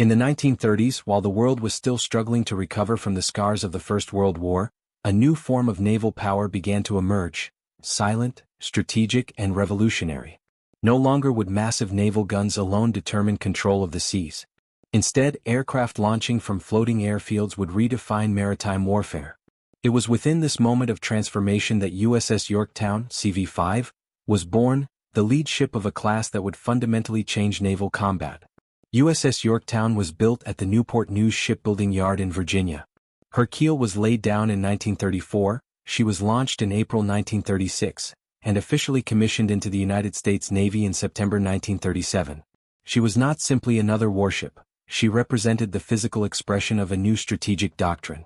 In the 1930s, while the world was still struggling to recover from the scars of the First World War, a new form of naval power began to emerge: silent, strategic, and revolutionary. No longer would massive naval guns alone determine control of the seas. Instead, aircraft launching from floating airfields would redefine maritime warfare. It was within this moment of transformation that USS Yorktown, CV-5, was born, the lead ship of a class that would fundamentally change naval combat. USS Yorktown was built at the Newport News Shipbuilding Yard in Virginia. Her keel was laid down in 1934, she was launched in April 1936, and officially commissioned into the United States Navy in September 1937. She was not simply another warship, she represented the physical expression of a new strategic doctrine.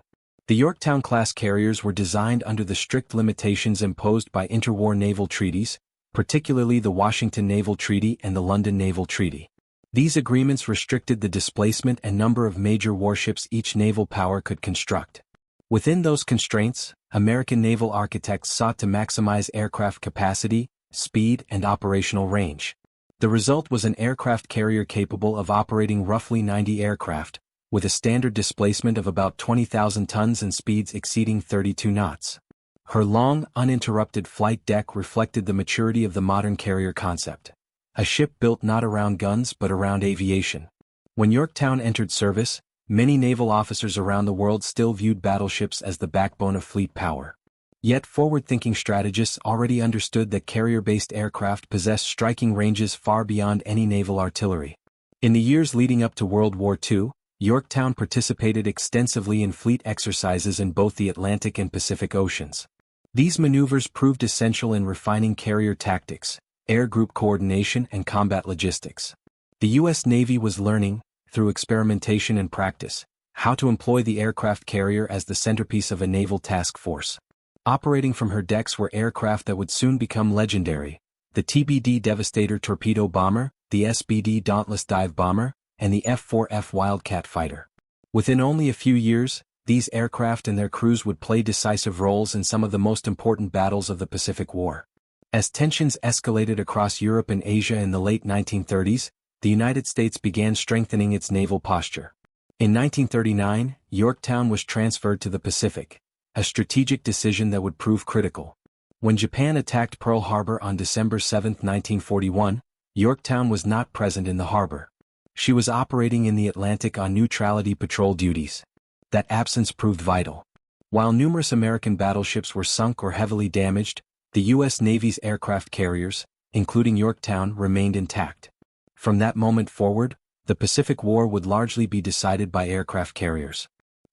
The Yorktown-class carriers were designed under the strict limitations imposed by interwar naval treaties, particularly the Washington Naval Treaty and the London Naval Treaty. These agreements restricted the displacement and number of major warships each naval power could construct. Within those constraints, American naval architects sought to maximize aircraft capacity, speed, and operational range. The result was an aircraft carrier capable of operating roughly 90 aircraft, with a standard displacement of about 20,000 tons and speeds exceeding 32 knots. Her long, uninterrupted flight deck reflected the maturity of the modern carrier concept. A ship built not around guns but around aviation. When Yorktown entered service, many naval officers around the world still viewed battleships as the backbone of fleet power. Yet forward-thinking strategists already understood that carrier-based aircraft possessed striking ranges far beyond any naval artillery. In the years leading up to World War II, Yorktown participated extensively in fleet exercises in both the Atlantic and Pacific Oceans. These maneuvers proved essential in refining carrier tactics, air group coordination, and combat logistics. The U.S. Navy was learning, through experimentation and practice, how to employ the aircraft carrier as the centerpiece of a naval task force. Operating from her decks were aircraft that would soon become legendary: the TBD Devastator torpedo bomber, the SBD Dauntless dive bomber, and the F-4F Wildcat fighter. Within only a few years, these aircraft and their crews would play decisive roles in some of the most important battles of the Pacific War. As tensions escalated across Europe and Asia in the late 1930s, the United States began strengthening its naval posture. In 1939, Yorktown was transferred to the Pacific, a strategic decision that would prove critical. When Japan attacked Pearl Harbor on December 7, 1941, Yorktown was not present in the harbor. She was operating in the Atlantic on neutrality patrol duties. That absence proved vital. While numerous American battleships were sunk or heavily damaged, the U.S. Navy's aircraft carriers, including Yorktown, remained intact. From that moment forward, the Pacific War would largely be decided by aircraft carriers.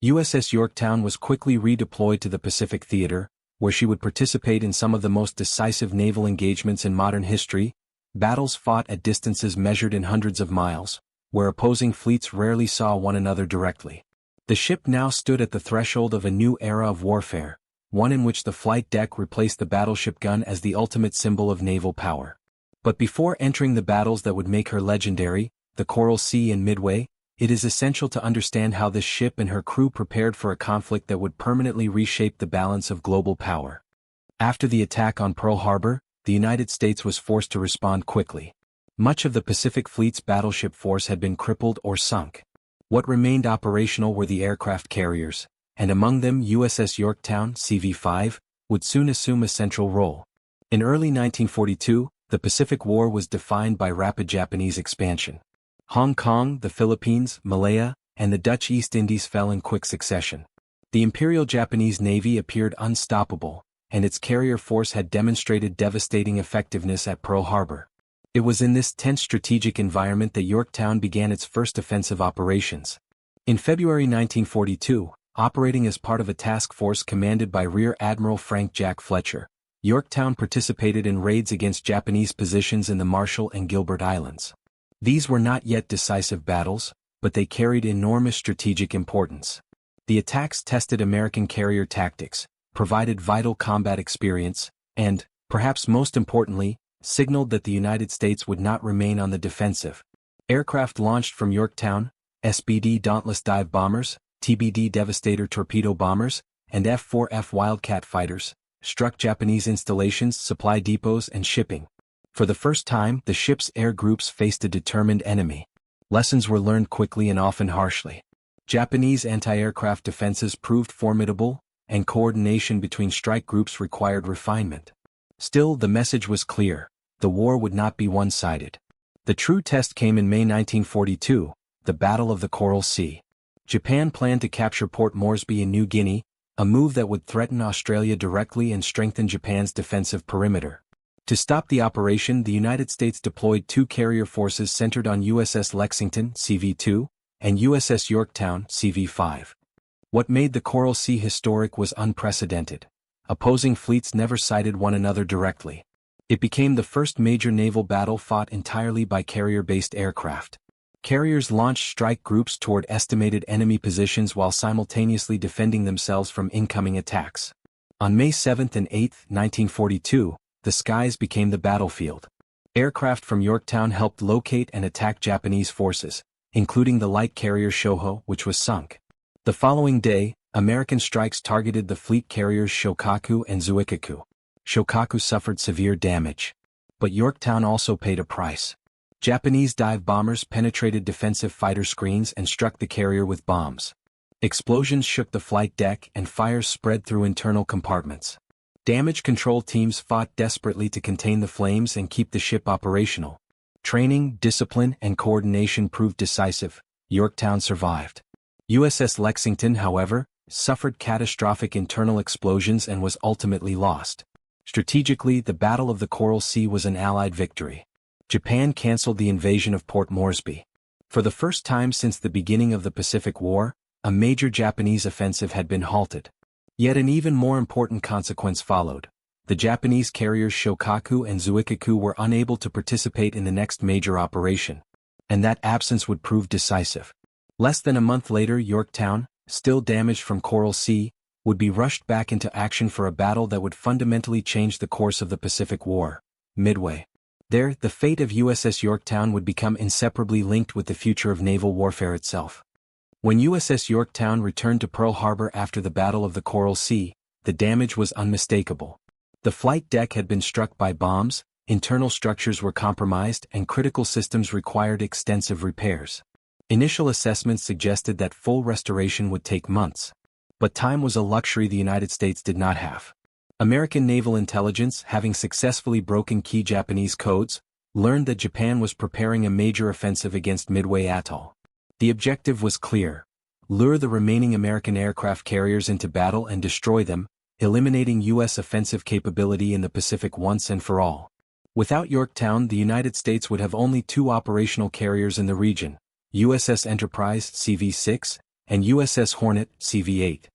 USS Yorktown was quickly redeployed to the Pacific Theater, where she would participate in some of the most decisive naval engagements in modern history, battles fought at distances measured in hundreds of miles, where opposing fleets rarely saw one another directly. The ship now stood at the threshold of a new era of warfare, one in which the flight deck replaced the battleship gun as the ultimate symbol of naval power. But before entering the battles that would make her legendary, the Coral Sea and Midway, it is essential to understand how this ship and her crew prepared for a conflict that would permanently reshape the balance of global power. After the attack on Pearl Harbor, the United States was forced to respond quickly. Much of the Pacific Fleet's battleship force had been crippled or sunk. What remained operational were the aircraft carriers, and among them USS Yorktown, CV-5, would soon assume a central role. In early 1942, the Pacific War was defined by rapid Japanese expansion. Hong Kong, the Philippines, Malaya, and the Dutch East Indies fell in quick succession. The Imperial Japanese Navy appeared unstoppable, and its carrier force had demonstrated devastating effectiveness at Pearl Harbor. It was in this tense strategic environment that Yorktown began its first offensive operations. In February 1942, operating as part of a task force commanded by Rear Admiral Frank Jack Fletcher, Yorktown participated in raids against Japanese positions in the Marshall and Gilbert Islands. These were not yet decisive battles, but they carried enormous strategic importance. The attacks tested American carrier tactics, provided vital combat experience, and, perhaps most importantly, signaled that the United States would not remain on the defensive. Aircraft launched from Yorktown, SBD Dauntless dive bombers, TBD Devastator torpedo bombers, and F-4F Wildcat fighters, struck Japanese installations, supply depots, and shipping. For the first time, the ship's air groups faced a determined enemy. Lessons were learned quickly and often harshly. Japanese anti-aircraft defenses proved formidable, and coordination between strike groups required refinement. Still, the message was clear: the war would not be one-sided. The true test came in May 1942, the Battle of the Coral Sea. Japan planned to capture Port Moresby in New Guinea, a move that would threaten Australia directly and strengthen Japan's defensive perimeter. To stop the operation, the United States deployed 2 carrier forces centered on USS Lexington (CV-2) and USS Yorktown (CV-5). What made the Coral Sea historic was unprecedented. Opposing fleets never sighted one another directly. It became the first major naval battle fought entirely by carrier-based aircraft. Carriers launched strike groups toward estimated enemy positions while simultaneously defending themselves from incoming attacks. On May 7 and 8, 1942, the skies became the battlefield. Aircraft from Yorktown helped locate and attack Japanese forces, including the light carrier Shoho, which was sunk. The following day, American strikes targeted the fleet carriers Shokaku and Zuikaku. Shokaku suffered severe damage. But Yorktown also paid a price. Japanese dive bombers penetrated defensive fighter screens and struck the carrier with bombs. Explosions shook the flight deck and fires spread through internal compartments. Damage control teams fought desperately to contain the flames and keep the ship operational. Training, discipline, and coordination proved decisive. Yorktown survived. USS Lexington, however, suffered catastrophic internal explosions and was ultimately lost. Strategically, the Battle of the Coral Sea was an Allied victory. Japan canceled the invasion of Port Moresby. For the first time since the beginning of the Pacific War, a major Japanese offensive had been halted. Yet an even more important consequence followed. The Japanese carriers Shokaku and Zuikaku were unable to participate in the next major operation. And that absence would prove decisive. Less than a month later, Yorktown, still damaged from Coral Sea, would be rushed back into action for a battle that would fundamentally change the course of the Pacific War, Midway. There, the fate of USS Yorktown would become inseparably linked with the future of naval warfare itself. When USS Yorktown returned to Pearl Harbor after the Battle of the Coral Sea, the damage was unmistakable. The flight deck had been struck by bombs, internal structures were compromised, and critical systems required extensive repairs. Initial assessments suggested that full restoration would take months. But time was a luxury the United States did not have. American naval intelligence, having successfully broken key Japanese codes, learned that Japan was preparing a major offensive against Midway Atoll. The objective was clear: lure the remaining American aircraft carriers into battle and destroy them, eliminating U.S. offensive capability in the Pacific once and for all. Without Yorktown, the United States would have only 2 operational carriers in the region: USS Enterprise (CV-6) and USS Hornet (CV-8).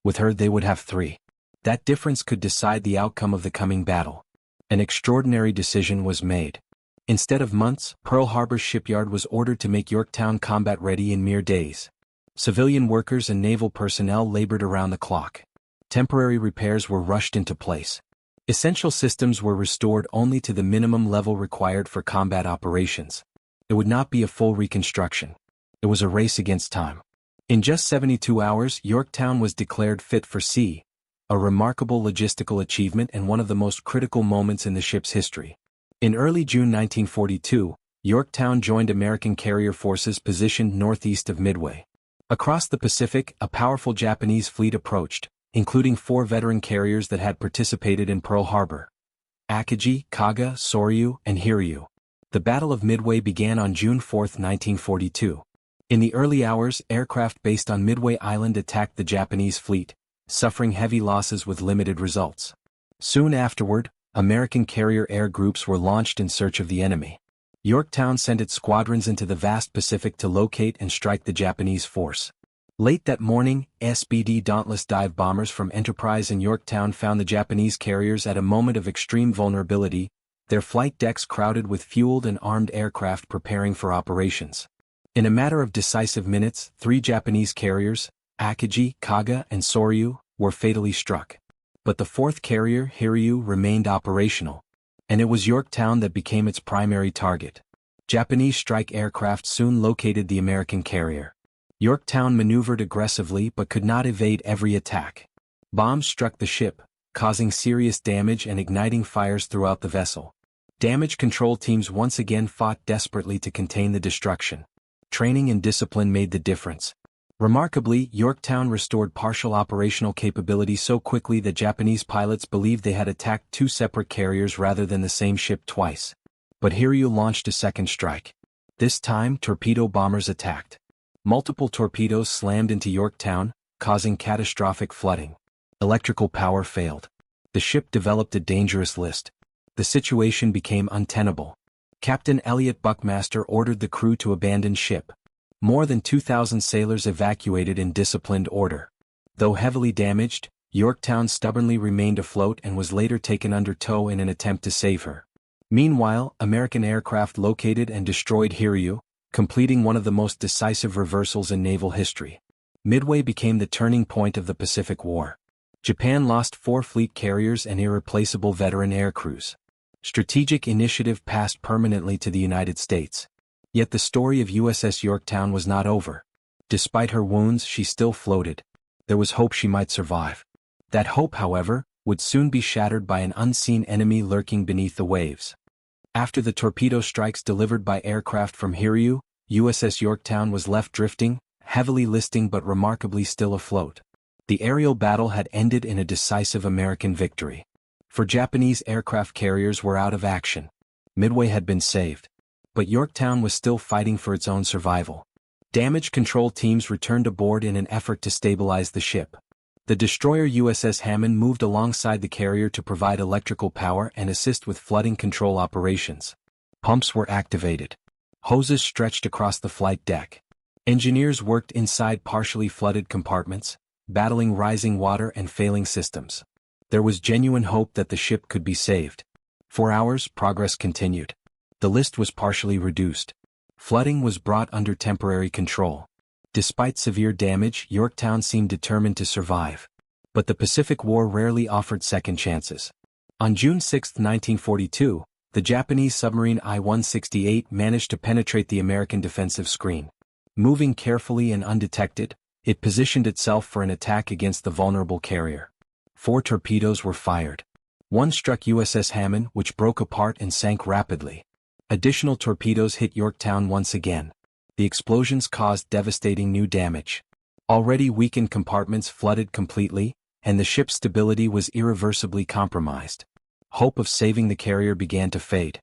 With her they would have 3. That difference could decide the outcome of the coming battle. An extraordinary decision was made. Instead of months, Pearl Harbor shipyard was ordered to make Yorktown combat-ready in mere days. Civilian workers and naval personnel labored around the clock. Temporary repairs were rushed into place. Essential systems were restored only to the minimum level required for combat operations. It would not be a full reconstruction. It was a race against time. In just 72 hours, Yorktown was declared fit for sea, a remarkable logistical achievement and one of the most critical moments in the ship's history. In early June 1942, Yorktown joined American carrier forces positioned northeast of Midway. Across the Pacific, a powerful Japanese fleet approached, including 4 veteran carriers that had participated in Pearl Harbor: Akagi, Kaga, Soryu, and Hiryu. The Battle of Midway began on June 4, 1942. In the early hours, aircraft based on Midway Island attacked the Japanese fleet, suffering heavy losses with limited results. Soon afterward, American carrier air groups were launched in search of the enemy. Yorktown sent its squadrons into the vast Pacific to locate and strike the Japanese force. Late that morning, SBD Dauntless dive bombers from Enterprise and Yorktown found the Japanese carriers at a moment of extreme vulnerability, their flight decks crowded with fueled and armed aircraft preparing for operations. In a matter of decisive minutes, 3 Japanese carriers, Akagi, Kaga, and Soryu, were fatally struck. But the 4th carrier, Hiryu, remained operational. And it was Yorktown that became its primary target. Japanese strike aircraft soon located the American carrier. Yorktown maneuvered aggressively but could not evade every attack. Bombs struck the ship, causing serious damage and igniting fires throughout the vessel. Damage control teams once again fought desperately to contain the destruction. Training and discipline made the difference. Remarkably, Yorktown restored partial operational capability so quickly that Japanese pilots believed they had attacked two separate carriers rather than the same ship twice. But Hiryu launched a second strike. This time, torpedo bombers attacked. Multiple torpedoes slammed into Yorktown, causing catastrophic flooding. Electrical power failed. The ship developed a dangerous list. The situation became untenable. Captain Elliot Buckmaster ordered the crew to abandon ship. More than 2,000 sailors evacuated in disciplined order. Though heavily damaged, Yorktown stubbornly remained afloat and was later taken under tow in an attempt to save her. Meanwhile, American aircraft located and destroyed Hiryu, completing one of the most decisive reversals in naval history. Midway became the turning point of the Pacific War. Japan lost 4 fleet carriers and irreplaceable veteran aircrews. Strategic initiative passed permanently to the United States. Yet the story of USS Yorktown was not over. Despite her wounds, she still floated. There was hope she might survive. That hope, however, would soon be shattered by an unseen enemy lurking beneath the waves. After the torpedo strikes delivered by aircraft from Hiryu, USS Yorktown was left drifting, heavily listing but remarkably still afloat. The aerial battle had ended in a decisive American victory. For Japanese aircraft carriers were out of action. Midway had been saved. But Yorktown was still fighting for its own survival. Damage control teams returned aboard in an effort to stabilize the ship. The destroyer USS Hammond moved alongside the carrier to provide electrical power and assist with flooding control operations. Pumps were activated. Hoses stretched across the flight deck. Engineers worked inside partially flooded compartments, battling rising water and failing systems. There was genuine hope that the ship could be saved. For hours, progress continued. The list was partially reduced. Flooding was brought under temporary control. Despite severe damage, Yorktown seemed determined to survive. But the Pacific War rarely offered second chances. On June 6, 1942, the Japanese submarine I-168 managed to penetrate the American defensive screen. Moving carefully and undetected, it positioned itself for an attack against the vulnerable carrier. 4 torpedoes were fired. One struck USS Hammond, which broke apart and sank rapidly. Additional torpedoes hit Yorktown once again. The explosions caused devastating new damage. Already weakened compartments flooded completely, and the ship's stability was irreversibly compromised. Hope of saving the carrier began to fade.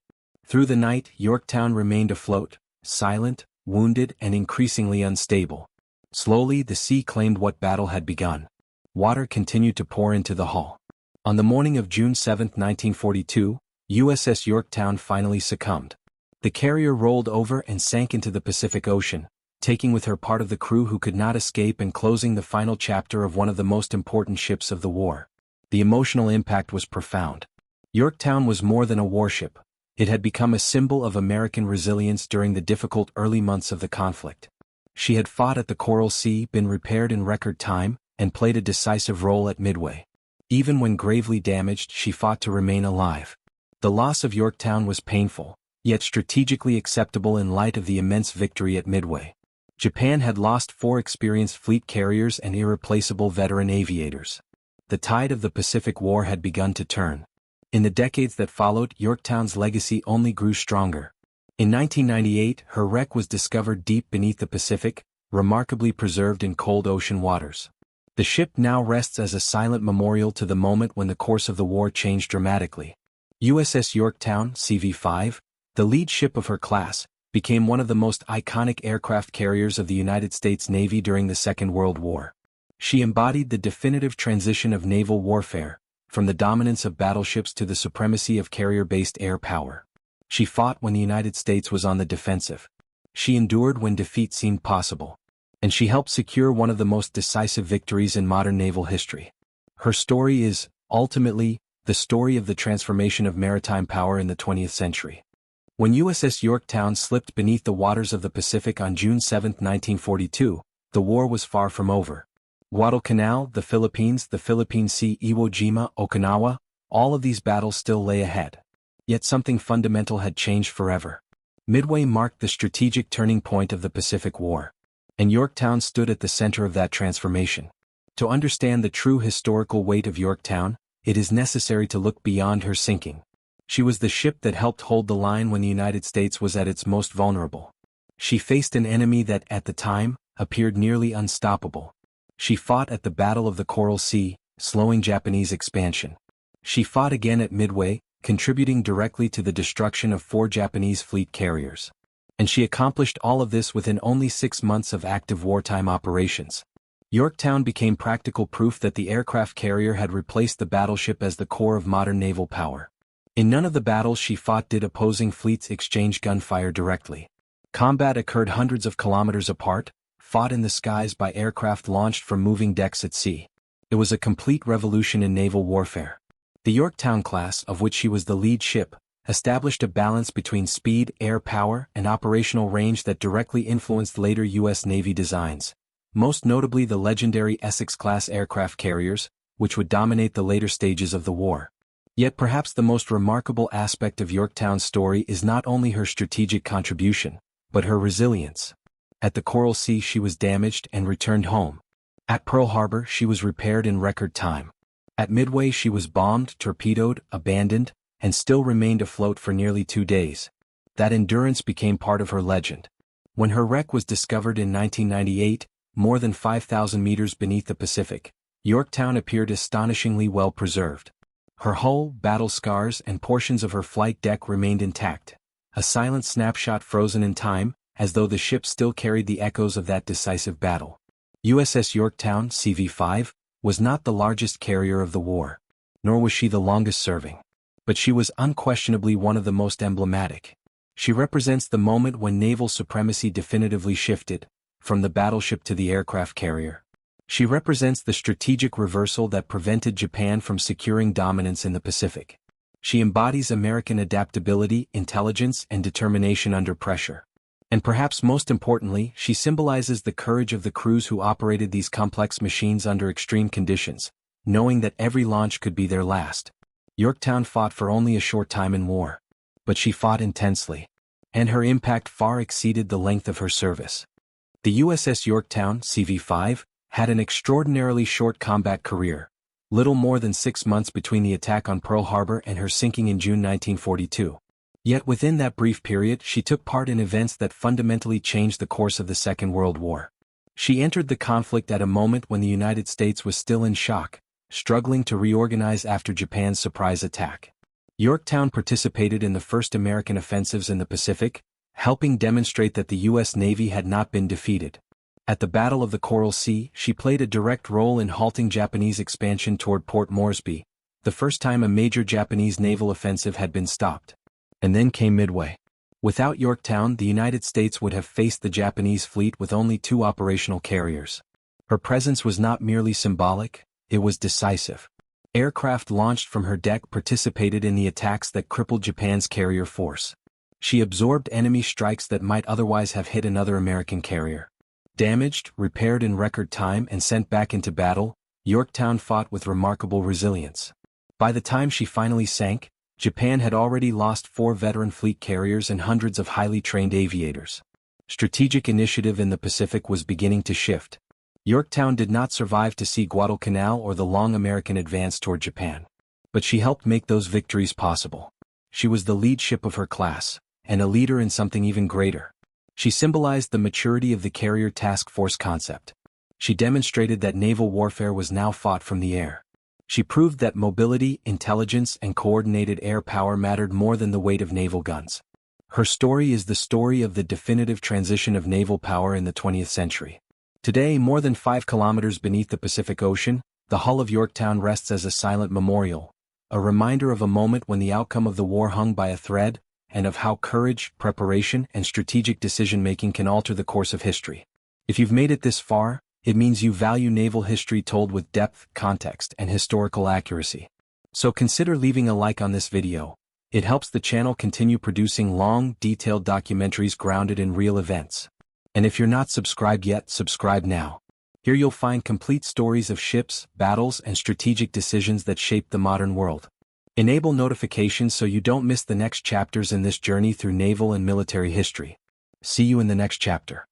Through the night, Yorktown remained afloat, silent, wounded, and increasingly unstable. Slowly, the sea claimed what battle had begun. Water continued to pour into the hull. On the morning of June 7, 1942, USS Yorktown finally succumbed. The carrier rolled over and sank into the Pacific Ocean, taking with her part of the crew who could not escape and closing the final chapter of one of the most important ships of the war. The emotional impact was profound. Yorktown was more than a warship. It had become a symbol of American resilience during the difficult early months of the conflict. She had fought at the Coral Sea, been repaired in record time, and played a decisive role at Midway. Even when gravely damaged, she fought to remain alive. The loss of Yorktown was painful, yet strategically acceptable in light of the immense victory at Midway. Japan had lost 4 experienced fleet carriers and irreplaceable veteran aviators. The tide of the Pacific War had begun to turn. In the decades that followed, Yorktown's legacy only grew stronger. In 1998, her wreck was discovered deep beneath the Pacific, remarkably preserved in cold ocean waters. The ship now rests as a silent memorial to the moment when the course of the war changed dramatically. USS Yorktown, CV-5, the lead ship of her class, became one of the most iconic aircraft carriers of the United States Navy during the Second World War. She embodied the definitive transition of naval warfare, from the dominance of battleships to the supremacy of carrier-based air power. She fought when the United States was on the defensive. She endured when defeat seemed possible. And she helped secure one of the most decisive victories in modern naval history. Her story is, ultimately, the story of the transformation of maritime power in the 20th century. When USS Yorktown slipped beneath the waters of the Pacific on June 7, 1942, the war was far from over. Guadalcanal, the Philippine Sea, Iwo Jima, Okinawa, all of these battles still lay ahead. Yet something fundamental had changed forever. Midway marked the strategic turning point of the Pacific War. And Yorktown stood at the center of that transformation. To understand the true historical weight of Yorktown, it is necessary to look beyond her sinking. She was the ship that helped hold the line when the United States was at its most vulnerable. She faced an enemy that, at the time, appeared nearly unstoppable. She fought at the Battle of the Coral Sea, slowing Japanese expansion. She fought again at Midway, contributing directly to the destruction of 4 Japanese fleet carriers. And she accomplished all of this within only 6 months of active wartime operations. Yorktown became practical proof that the aircraft carrier had replaced the battleship as the core of modern naval power. In none of the battles she fought did opposing fleets exchange gunfire directly. Combat occurred hundreds of kilometers apart, fought in the skies by aircraft launched from moving decks at sea. It was a complete revolution in naval warfare. The Yorktown-class, of which she was the lead ship, established a balance between speed, air power, and operational range that directly influenced later U.S. Navy designs, most notably the legendary Essex-class aircraft carriers, which would dominate the later stages of the war. Yet perhaps the most remarkable aspect of Yorktown's story is not only her strategic contribution, but her resilience. At the Coral Sea she was damaged and returned home. At Pearl Harbor she was repaired in record time. At Midway she was bombed, torpedoed, abandoned, and still remained afloat for nearly 2 days. That endurance became part of her legend. When her wreck was discovered in 1998, more than 5,000 meters beneath the Pacific, Yorktown appeared astonishingly well preserved. Her hull, battle scars, and portions of her flight deck remained intact, a silent snapshot frozen in time, as though the ship still carried the echoes of that decisive battle. USS Yorktown, CV-5, was not the largest carrier of the war, nor was she the longest-serving. But she was unquestionably one of the most emblematic. She represents the moment when naval supremacy definitively shifted, from the battleship to the aircraft carrier. She represents the strategic reversal that prevented Japan from securing dominance in the Pacific. She embodies American adaptability, intelligence, and determination under pressure. And perhaps most importantly, she symbolizes the courage of the crews who operated these complex machines under extreme conditions, knowing that every launch could be their last. Yorktown fought for only a short time in war. But she fought intensely. And her impact far exceeded the length of her service. The USS Yorktown, CV-5, had an extraordinarily short combat career, little more than 6 months between the attack on Pearl Harbor and her sinking in June 1942. Yet within that brief period she took part in events that fundamentally changed the course of the Second World War. She entered the conflict at a moment when the United States was still in shock, struggling to reorganize after Japan's surprise attack. Yorktown participated in the first American offensives in the Pacific, helping demonstrate that the U.S. Navy had not been defeated. At the Battle of the Coral Sea, she played a direct role in halting Japanese expansion toward Port Moresby, the first time a major Japanese naval offensive had been stopped. And then came Midway. Without Yorktown, the United States would have faced the Japanese fleet with only 2 operational carriers. Her presence was not merely symbolic, it was decisive. Aircraft launched from her deck participated in the attacks that crippled Japan's carrier force. She absorbed enemy strikes that might otherwise have hit another American carrier. Damaged, repaired in record time, and sent back into battle, Yorktown fought with remarkable resilience. By the time she finally sank, Japan had already lost 4 veteran fleet carriers and hundreds of highly trained aviators. Strategic initiative in the Pacific was beginning to shift. Yorktown did not survive to see Guadalcanal or the long American advance toward Japan. But she helped make those victories possible. She was the lead ship of her class, and a leader in something even greater. She symbolized the maturity of the carrier task force concept. She demonstrated that naval warfare was now fought from the air. She proved that mobility, intelligence, and coordinated air power mattered more than the weight of naval guns. Her story is the story of the definitive transition of naval power in the 20th century. Today, more than 5 kilometers beneath the Pacific Ocean, the hull of Yorktown rests as a silent memorial, a reminder of a moment when the outcome of the war hung by a thread, and of how courage, preparation, and strategic decision-making can alter the course of history. If you've made it this far, it means you value naval history told with depth, context, and historical accuracy. So consider leaving a like on this video. It helps the channel continue producing long, detailed documentaries grounded in real events. And if you're not subscribed yet, subscribe now. Here you'll find complete stories of ships, battles, and strategic decisions that shaped the modern world. Enable notifications so you don't miss the next chapters in this journey through naval and military history. See you in the next chapter.